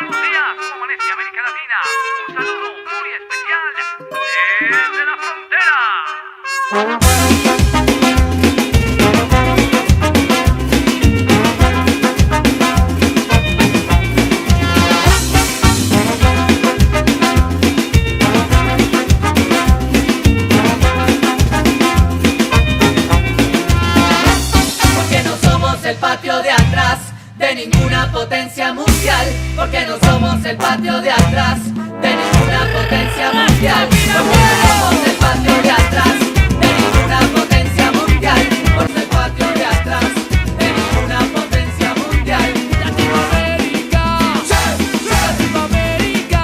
buenos días, ¿cómo amanece América Latina? Un saludo muy especial desde la frontera. Porque no somos el patio de atrás de ninguna potencia mundial, porque no somos el patio de atrás de ninguna potencia mundial, porque no somos el patio de atrás de ninguna potencia mundial, porque el patio de atrás de ninguna potencia mundial. Latinoamérica, Latinoamérica,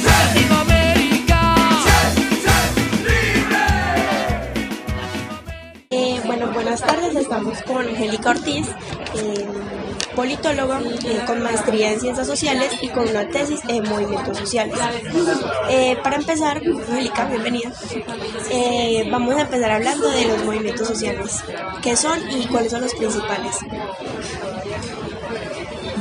Latinoamérica, libre. Bueno, buenas tardes, estamos con Angélica Ortiz, politóloga con maestría en Ciencias Sociales y con una tesis en Movimientos Sociales. Para empezar, Angélica, bienvenida. Vamos a empezar hablando de los movimientos sociales. ¿Qué son y cuáles son los principales?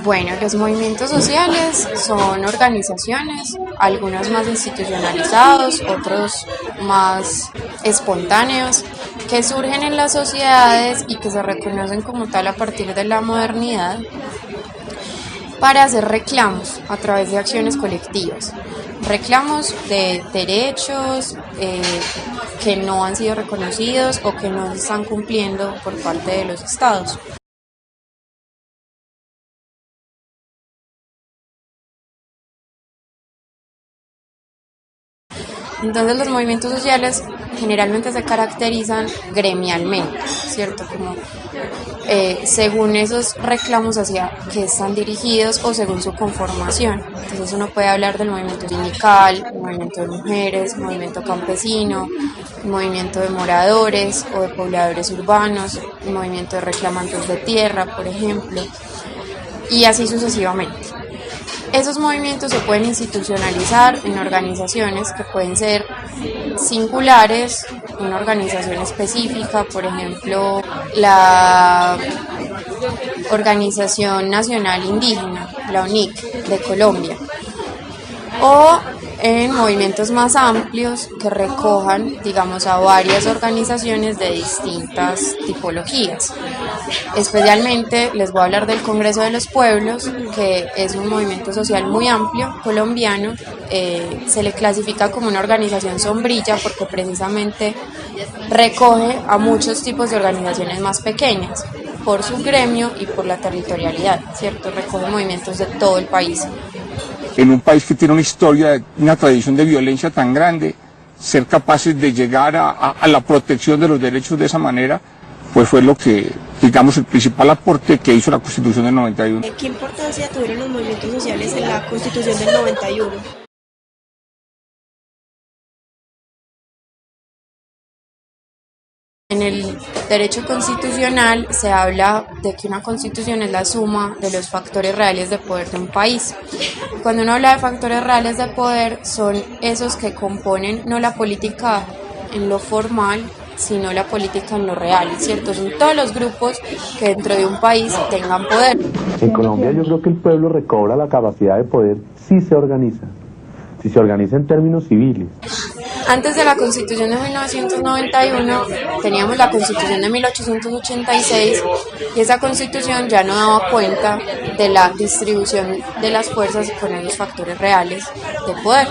Bueno, los movimientos sociales son organizaciones, algunos más institucionalizados, otros más espontáneos, que surgen en las sociedades y que se reconocen como tal a partir de la modernidad para hacer reclamos a través de acciones colectivas. Reclamos de derechos que no han sido reconocidos o que no se están cumpliendo por parte de los estados. Entonces los movimientos sociales generalmente se caracterizan gremialmente, ¿cierto? Como según esos reclamos hacia qué están dirigidos o según su conformación. Entonces uno puede hablar del movimiento sindical, el movimiento de mujeres, el movimiento campesino, el movimiento de moradores o de pobladores urbanos, el movimiento de reclamantes de tierra, por ejemplo, y así sucesivamente. Esos movimientos se pueden institucionalizar en organizaciones que pueden ser singulares, una organización específica, por ejemplo, la Organización Nacional Indígena, la UNIC, de Colombia, o en movimientos más amplios que recojan, digamos, a varias organizaciones de distintas tipologías. Especialmente les voy a hablar del Congreso de los Pueblos, que es un movimiento social muy amplio, colombiano. Se le clasifica como una organización sombrilla porque precisamente recoge a muchos tipos de organizaciones más pequeñas por su gremio y por la territorialidad, ¿cierto? Recoge movimientos de todo el país. En un país que tiene una historia, una tradición de violencia tan grande, ser capaces de llegar a la protección de los derechos de esa manera, pues fue lo que, digamos, el principal aporte que hizo la Constitución del 91. ¿Qué importancia tuvieron los movimientos sociales en la Constitución del 91? En el derecho constitucional se habla de que una constitución es la suma de los factores reales de poder de un país. Cuando uno habla de factores reales de poder, son esos que componen no la política en lo formal, sino la política en lo real, ¿cierto? Son todos los grupos que dentro de un país tengan poder. En Colombia yo creo que el pueblo recobra la capacidad de poder si se organiza en términos civiles. Antes de la Constitución de 1991 teníamos la Constitución de 1886 y esa Constitución ya no daba cuenta de la distribución de las fuerzas con esos factores reales de poder.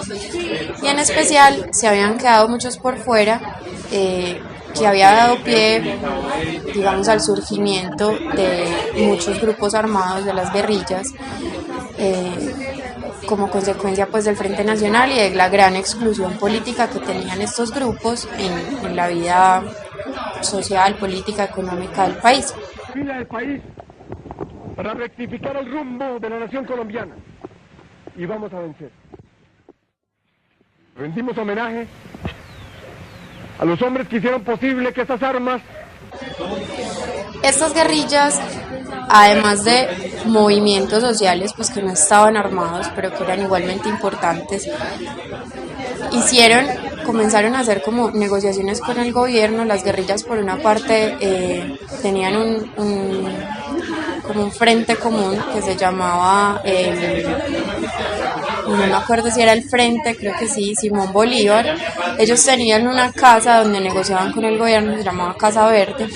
Y en especial se habían quedado muchos por fuera, que había dado pie, digamos, al surgimiento de muchos grupos armados de las guerrillas, como consecuencia pues del Frente Nacional y de la gran exclusión política que tenían estos grupos en la vida social, política, económica del país. Fila del país para rectificar el rumbo de la nación colombiana y vamos a vencer. Rendimos homenaje a los hombres que hicieron posible que estas armas... Estas guerrillas, además de movimientos sociales pues que no estaban armados pero que eran igualmente importantes, comenzaron a hacer como negociaciones con el gobierno. Las guerrillas por una parte tenían como un frente común que se llamaba, no me acuerdo si era el Frente, creo que sí, Simón Bolívar. Ellos tenían una casa donde negociaban con el gobierno, se llamaba Casa Verde,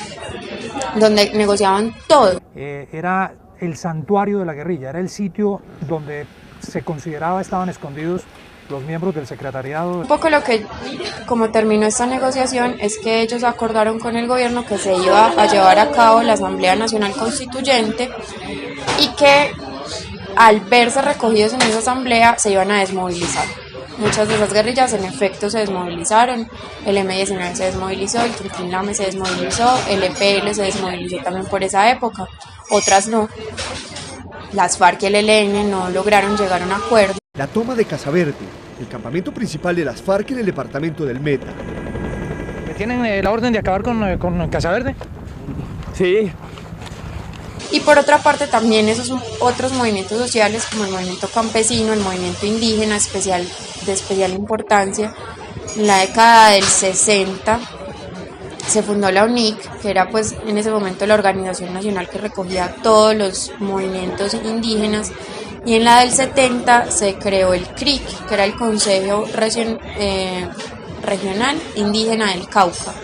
donde negociaban todo. Era el santuario de la guerrilla, era el sitio donde se consideraba estaban escondidos los miembros del secretariado. Un poco lo que, como terminó esta negociación, es que ellos acordaron con el gobierno que se iba a llevar a cabo la Asamblea Nacional Constituyente y que al verse recogidos en esa asamblea se iban a desmovilizar. Muchas de esas guerrillas en efecto se desmovilizaron, el M-19 se desmovilizó, el Quintín Lame se desmovilizó, el EPL se desmovilizó también por esa época, otras no. Las FARC y el ELN no lograron llegar a un acuerdo. La toma de Casa Verde, el campamento principal de las FARC en el departamento del Meta. ¿Tienen la orden de acabar con Casa Verde? Sí. Y por otra parte también esos otros movimientos sociales como el movimiento campesino, el movimiento indígena de especial importancia. En la década del 60 se fundó la UNIC, que era pues en ese momento la organización nacional que recogía todos los movimientos indígenas, y en la del 70 se creó el CRIC, que era el Consejo Regional Indígena del Cauca.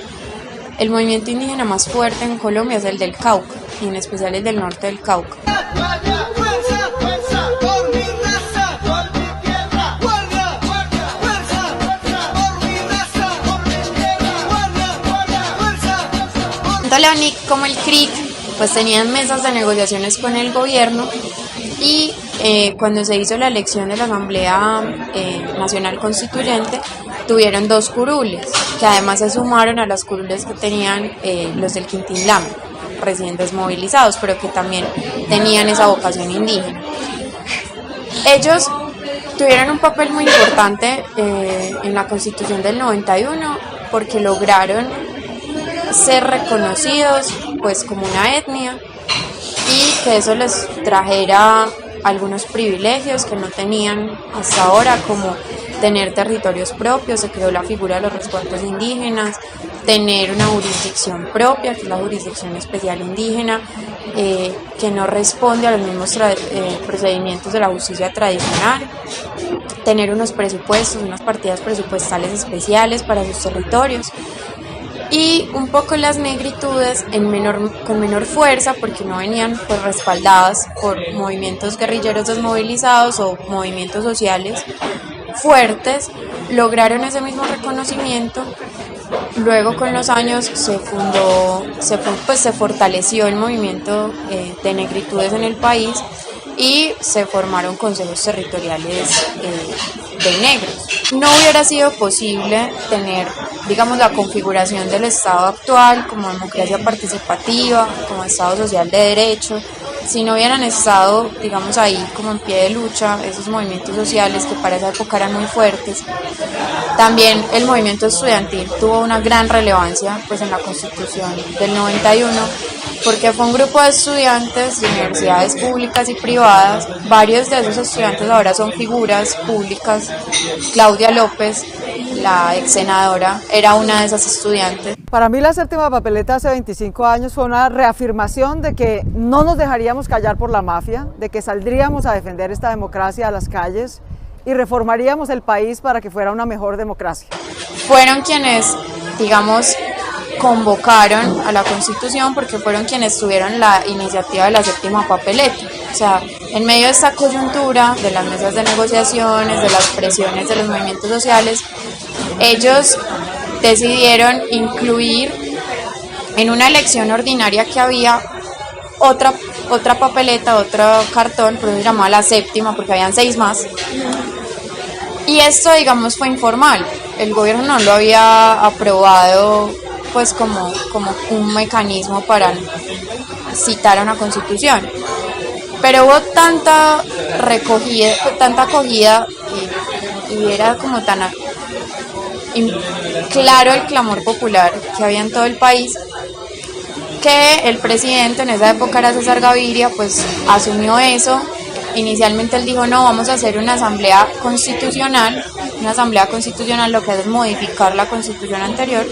El movimiento indígena más fuerte en Colombia es el del Cauca, y en especial el del norte del Cauca. Tanto la UNIC como el CRIC pues tenían mesas de negociaciones con el gobierno, y cuando se hizo la elección de la Asamblea Nacional Constituyente tuvieron 2 curules, que además se sumaron a las curules que tenían los del Quintín Lame, recién desmovilizados, pero que también tenían esa vocación indígena. Ellos tuvieron un papel muy importante en la Constitución del 91 porque lograron ser reconocidos pues como una etnia y que eso les trajera algunos privilegios que no tenían hasta ahora, como tener territorios propios. Se creó la figura de los resguardos indígenas, tener una jurisdicción propia, que es la Jurisdicción Especial Indígena, que no responde a los mismos procedimientos de la justicia tradicional, tener unos presupuestos, unas partidas presupuestales especiales para sus territorios, y un poco las negritudes con menor fuerza, porque no venían pues respaldadas por movimientos guerrilleros desmovilizados o movimientos sociales fuertes, lograron ese mismo reconocimiento. Luego con los años se fortaleció el movimiento de negritudes en el país y se formaron consejos territoriales de negros. No hubiera sido posible tener, digamos, la configuración del Estado actual como democracia participativa, como Estado social de derecho, si no hubieran estado, digamos, ahí como en pie de lucha esos movimientos sociales que para esa época eran muy fuertes. También el movimiento estudiantil tuvo una gran relevancia pues en la Constitución del 91, porque fue un grupo de estudiantes de universidades públicas y privadas. Varios de esos estudiantes ahora son figuras públicas. Claudia López, la ex senadora, era una de esas estudiantes. Para mí la séptima papeleta hace 25 años fue una reafirmación de que no nos dejaríamos callar por la mafia, de que saldríamos a defender esta democracia a las calles y reformaríamos el país para que fuera una mejor democracia. Fueron quienes, digamos, convocaron a la Constitución, porque fueron quienes tuvieron la iniciativa de la séptima papeleta. O sea, en medio de esta coyuntura de las mesas de negociaciones, de las presiones de los movimientos sociales, ellos decidieron incluir en una elección ordinaria que había otra papeleta, otro cartón, pero se llamaba la séptima porque habían 6 más. Y esto, digamos, fue informal. El gobierno no lo había aprobado pues como un mecanismo para citar a una constitución. Pero hubo tanta recogida, tanta acogida y era como tan claro el clamor popular que había en todo el país, que el presidente, en esa época era César Gaviria, pues asumió eso. Inicialmente él dijo, no, vamos a hacer una asamblea constitucional. Una asamblea constitucional lo que hace es modificar la constitución anterior.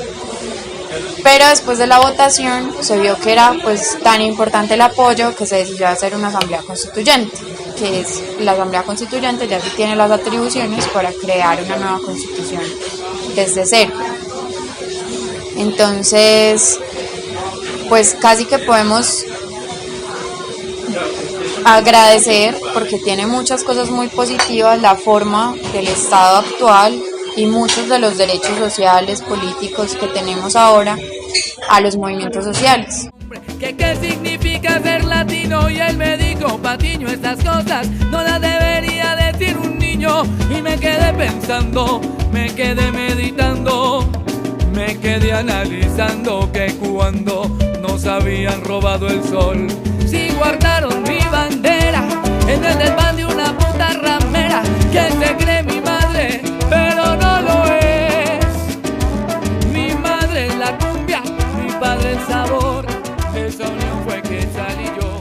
Pero después de la votación se vio que era pues tan importante el apoyo que se decidió hacer una asamblea constituyente, que es la asamblea constituyente ya sí tiene las atribuciones para crear una nueva constitución desde cero. Entonces, pues casi que podemos agradecer, porque tiene muchas cosas muy positivas, la forma del Estado actual y muchos de los derechos sociales, políticos que tenemos ahora a los movimientos sociales. ¿Qué significa ser latino? Y él me dijo, Patiño, estas cosas no las debería decir un niño. Y me quedé pensando, me quedé meditando, me quedé analizando que cuando nos habían robado el sol, si guardaron mi bandera en el desván de una puta ramera que se cree mi madre, pero no lo es. Mi madre es la cumbia, mi padre el sabor, de esa unión fue que salí yo.